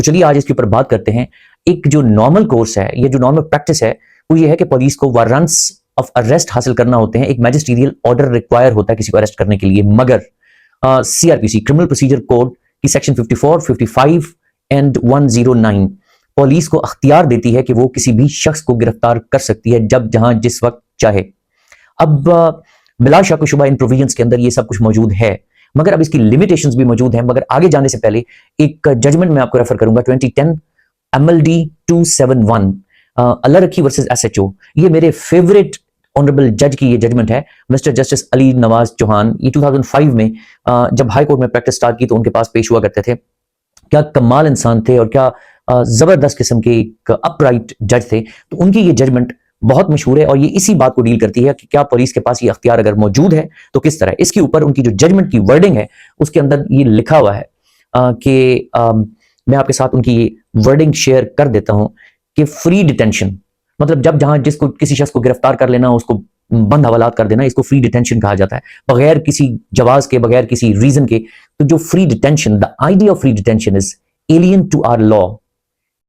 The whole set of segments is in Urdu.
تو چلیے آج اس کے اوپر بات کرتے ہیں. ایک جو نارمل کورس ہے یا جو نارمل پریکٹس ہے وہ یہ ہے کہ پولیس کو وارنٹس آف ارسٹ حاصل کرنا ہوتے ہیں. ایک میجسٹریل آرڈر ریکوائر ہوتا ہے کسی کو ارسٹ کرنے کے لیے, مگر سی آر پی سی کرمنل پروسیجر کوڈ کی سیکشن 54, 55 اینڈ 109 پولیس کو اختیار دیتی ہے کہ وہ کسی بھی شخص کو گرفتار کر سکتی ہے جب جہاں جس وقت چاہے. اب بلا شک و شبہ ان پروویژنز کے اندر یہ سب کچھ موجود ہے, مگر اب اس کی لمیٹیشنز بھی موجود ہیں. مگر آگے جانے سے پہلے ایک ججمنٹ میں آپ کو ریفر کروں گا, 2010 MLD 271 اللہ رکھی ورسز SHO. یہ میرے فیوریٹ آنریبل جج کی یہ ججمنٹ ہے, مسٹر جسٹس علی نواز چوہان. یہ 2005 میں جب ہائی کورٹ میں پریکٹس سٹارٹ کی تو ان کے پاس پیش ہوا کرتے تھے. کیا کمال انسان تھے اور کیا زبردست قسم کے ایک اپ رائٹ جج تھے. تو ان کی یہ ججمنٹ بہت مشہور ہے اور یہ اسی بات کو ڈیل کرتی ہے کہ کیا پولیس کے پاس یہ اختیار اگر موجود ہے تو کس طرح. اس کے اوپر ان کی جو ججمنٹ کی ورڈنگ ہے اس کے اندر یہ لکھا ہوا ہے کہ میں آپ کے ساتھ ان کی ورڈنگ شیئر کر دیتا ہوں کہ فری ڈیٹینشن, مطلب جب جہاں جس کو کسی شخص کو گرفتار کر لینا, اس کو بند حوالات کر دینا, اس کو فری ڈیٹینشن کہا جاتا ہے, بغیر کسی جواز کے, بغیر کسی ریزن کے. تو جو free detention, the idea of free detention is alien to our law,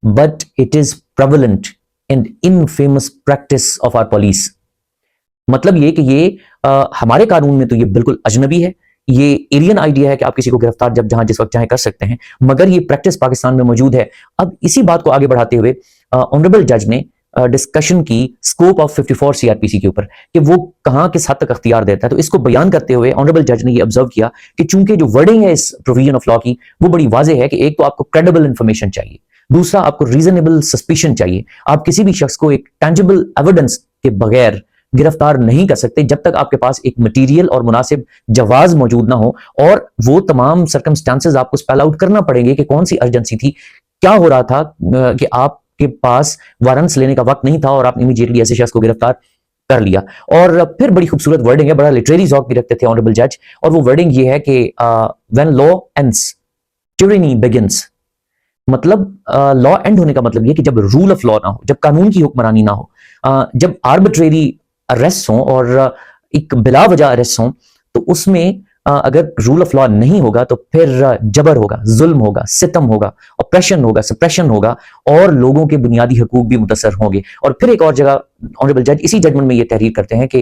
but it is prevalent and infamous practice of our police. مطلب یہ کہ یہ ہمارے قانون میں تو یہ بالکل اجنبی ہے, یہ ایلین آئیڈیا ہے کہ آپ کسی کو گرفتار جب جہاں جس وقت چاہیں کر سکتے ہیں, مگر یہ پریکٹس پاکستان میں موجود ہے. اب اسی بات کو آگے بڑھاتے ہوئے آنریبل جج نے ڈسکشن کی اسکوپ آف 54 CRPC کے اوپر کہ وہ کہاں کس حد تک اختیار دیتا ہے. تو اس کو بیان کرتے ہوئے آنریبل جج نے یہ آبزرو کیا کہ چونکہ جو ورڈنگ ہے اس پروویژن آف لا کی وہ بڑی واضح ہے کہ ایک تو آپ کو کریڈیبل انفارمیشن چاہیے, دوسرا آپ کو ریزنیبل سسپیشن چاہیے. آپ کسی بھی شخص کو ایک ٹینجیبل ایویڈنس کے بغیر گرفتار نہیں کر سکتے جب تک آپ کے پاس ایک مٹیریل اور مناسب جواز موجود نہ ہو, اور وہ تمام سرکمسٹانسز آپ کو اسپیل آؤٹ کرنا پڑیں گے کہ کون سی ارجنسی تھی, کیا ہو رہا تھا کہ آپ کے پاس وارنٹس لینے کا وقت نہیں تھا اور آپ نے امیڈیٹلی ایسے شخص کو گرفتار کر لیا. اور پھر بڑی خوبصورت ورڈنگ ہے, بڑا لٹریری ذوق بھی رکھتے تھے آنریبل جج, اور وہ ورڈنگ یہ ہے کہ when law ends tyranny begins. مطلب لا اینڈ ہونے کا مطلب یہ کہ جب رول آف لا نہ ہو, جب قانون کی حکمرانی نہ ہو, جب آربیٹریری اریسٹ ہوں اور ایک بلا وجہ اریسٹ ہوں, تو اس میں اگر رول آف لا نہیں ہوگا تو پھر جبر ہوگا, ظلم ہوگا, ستم ہوگا, اپریشن ہوگا, سپریشن ہوگا, اور لوگوں کے بنیادی حقوق بھی متاثر ہوں گے. اور پھر ایک اور جگہ آنریبل جج اسی ججمنٹ میں یہ تحریر کرتے ہیں کہ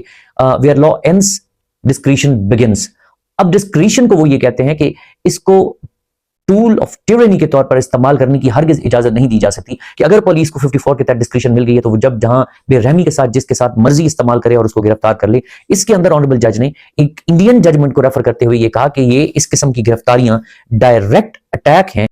where law ends discretion begins. اب ڈسکریشن کو وہ یہ کہتے ہیں کہ اس کو ٹول آف ٹیرنی کے طور پر استعمال کرنے کی ہرگز اجازت نہیں دی جا سکتی, کہ اگر پولیس کو 54 کے تحت ڈسکریشن مل گئی ہے تو وہ جب جہاں بے رحمی کے ساتھ جس کے ساتھ مرضی استعمال کرے اور اس کو گرفتار کر لے. اس کے اندر آنریبل جج نے ایک انڈین ججمنٹ کو ریفر کرتے ہوئے یہ کہا کہ یہ اس قسم کی گرفتاریاں ڈائریکٹ اٹیک ہیں